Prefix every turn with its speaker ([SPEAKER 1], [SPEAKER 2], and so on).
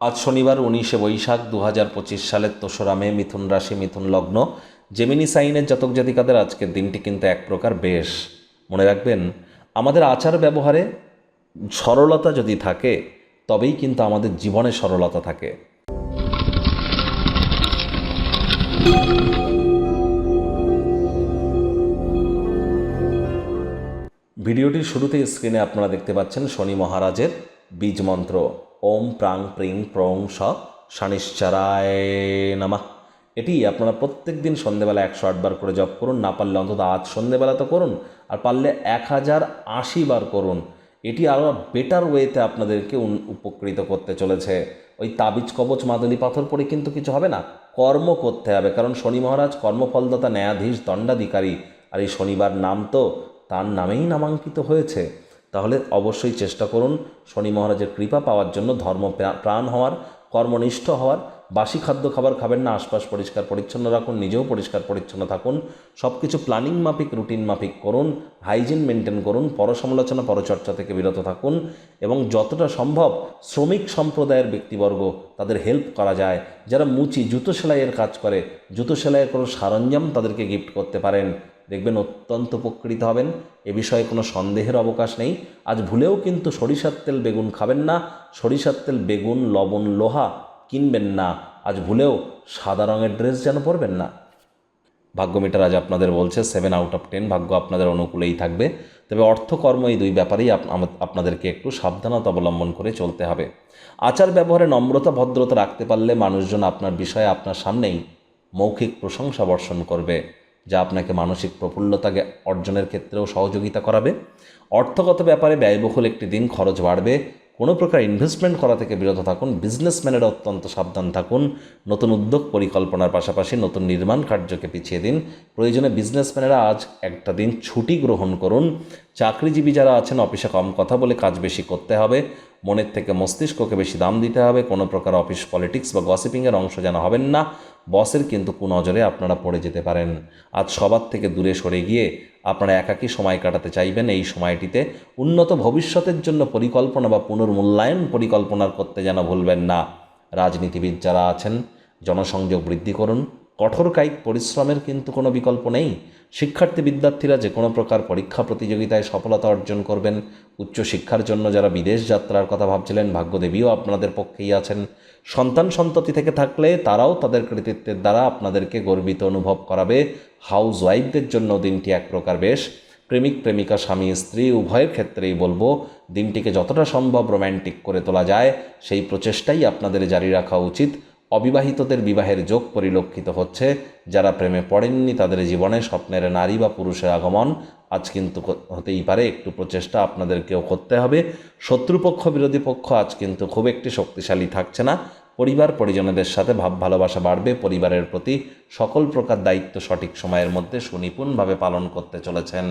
[SPEAKER 1] আজ শনিবার 19শে বৈশাখ 2025 সালের 3রা মে, মিথুন রাশি, মিথুন লগ্ন, জেমিনি সাইনের জাতক জাতিকাদের আজকের দিনটি কিন্তু এক প্রকার বেশ। মনে রাখবেন, আমাদের আচার ব্যবহারে সরলতা যদি থাকে তবেই কিন্তু আমাদের জীবনে সরলতা থাকে। ভিডিওটির শুরুতে স্ক্রিনে আপনারা দেখতে পাচ্ছেন শনি মহারাজের বীজ মন্ত্র ওম প্রাং প্রিং প্রং স শনিশ্চরায় নমঃ। এটি আপনারা প্রত্যেক দিন সন্ধ্যেবেলা 108 বার করে জপ করুন। না পারলে অন্তত আজ সন্ধ্যেবেলা তো করুন, আর পারলে 1080 বার করুন। এটি আরও বেটার ওয়েতে আপনাদেরকে উপকৃত করতে চলেছে। ওই তাবিজ কবচ মাদুলি পাথর পরে কিন্তু কিছু হবে না, কর্ম করতে হবে। কারণ শনি মহারাজ কর্মফলদাতা, ন্যায়াধীশ, দণ্ডাধিকারী, আর এই শনিবার নাম তো তার নামেই নামাঙ্কিত হয়েছে। তাহলে অবশ্যই চেষ্টা করুন শনি মহারাজের কৃপা পাওয়ার জন্য, ধর্মপ্রাণ হওয়ার, কর্মনিষ্ঠ হওয়ার। বাসি খাদ্য খাবার খাবেন না, আশপাশ পরিষ্কার পরিচ্ছন্ন রাখুন, নিজেও পরিষ্কার পরিচ্ছন্ন থাকুন, সব কিছু প্ল্যানিং মাফিক, রুটিন মাফিক করুন, হাইজিন মেনটেন করুন, পরসমালোচনা পরচর্চা থেকে বিরত থাকুন, এবং যতটা সম্ভব শ্রমিক সম্প্রদায়ের ব্যক্তিবর্গ, তাদের হেল্প করা যায়। যারা মুচি, জুতো সেলাইয়ের কাজ করে, জুতো সেলাইয়ের কোনো সরঞ্জাম তাদেরকে গিফট করতে পারেন, দেখবেন অত্যন্ত উপকৃত হবেন। এ বিষয়ে কোনো সন্দেহের অবকাশ নেই। আজ ভুলেও কিন্তু সরিষার তেল বেগুন খাবেন না, সরিষার তেল বেগুন লবণ লোহা কিনবেন না। আজ ভুলেও সাদা রঙের ড্রেস যেন পরবেন না। ভাগ্য মিটার আজ আপনাদের বলছে 7/10, ভাগ্য আপনাদের অনুকূলেই থাকবে। তবে অর্থকর্ম এই দুই ব্যাপারেই আপনাদেরকে একটু সাবধানতা অবলম্বন করে চলতে হবে। আচার ব্যবহারে নম্রতা ভদ্রতা রাখতে পারলে মানুষজন আপনার বিষয়ে আপনার সামনেই মৌখিক প্রশংসা বর্ষণ করবে, যা আপনাকে মানসিক প্রফুল্লতাকে অর্জনের ক্ষেত্রেও সহযোগিতা করাবে। অর্থগত ব্যাপারে ব্যয়বহুল একটি দিন, খরচ বাড়বে। কোনো প্রকার ইনভেস্টমেন্ট করা থেকে বিরত থাকুন। বিজনেসম্যানেরা অত্যন্ত সাবধান থাকুন। নতুন উদ্যোগ পরিকল্পনার পাশাপাশি নতুন নির্মাণ কার্যকে পিছিয়ে দিন। প্রয়োজনে বিজনেসম্যানেরা আজ একটা দিন ছুটি গ্রহণ করুন। চাকরিজীবী যারা আছেন, অফিসে কম কথা বলে কাজ বেশি করতে হবে, মনের থেকে মস্তিষ্ককে বেশি দাম দিতে হবে। কোনো প্রকার অফিস পলিটিক্স বা গসিপিংয়ের অংশ যেন হবেন না। বসের কিন্তু কুনজরে আপনারা পড়ে যেতে পারেন। আজ সবার থেকে দূরে সরে গিয়ে আপনারা একাকী সময় কাটাতে চাইবেন। এই সময়টিতে উন্নত ভবিষ্যতের জন্য পরিকল্পনা বা পুনর্মূল্যায়ন পরিকল্পনা করতে যেন ভুলবেন না। রাজনীতিবিদ যারা আছেন, জনসংযোগ বৃদ্ধি করুন। কঠোর কায়িক পরিশ্রমের কিন্তু কোনো বিকল্প নেই। শিক্ষার্থী বিদ্যার্থীরা যে কোনো প্রকার পরীক্ষা প্রতিযোগিতায় সফলতা অর্জন করবেন। উচ্চশিক্ষার জন্য যারা বিদেশ যাত্রার কথা ভাবছিলেন, ভাগ্যদেবীও আপনাদের পক্ষেই আছেন। সন্তান সন্ততি থেকে থাকলে তারাও তাদের কৃতিত্বের দ্বারা আপনাদেরকে গর্বিত অনুভব করাবে। হাউস ওয়াইফদের জন্য দিনটি এক প্রকার বেশ। প্রেমিক প্রেমিকা, স্বামী স্ত্রী উভয়ের ক্ষেত্রেই বলবো, দিনটিকে যতটা সম্ভব রোম্যান্টিক করে তোলা যায় সেই প্রচেষ্টাই আপনাদের জারি রাখা উচিত। অবিবাহিতদের বিবাহের যোগ পরিলক্ষিত হচ্ছে। যারা প্রেমে পড়েননি তাদের জীবনে স্বপ্নের নারী বা পুরুষের আগমন আজ কিন্তু হতেই পারে। একটু প্রচেষ্টা আপনাদেরকেও করতে হবে। শত্রুপক্ষ বিরোধী পক্ষ আজ কিন্তু খুব একটি শক্তিশালী থাকছে না। পরিবার পরিজনদের সাথে ভাব ভালোবাসা বাড়বে। পরিবারের প্রতি সকল প্রকার দায়িত্ব সঠিক সময়ের মধ্যে সুনিপুণভাবে পালন করতে চলেছেন।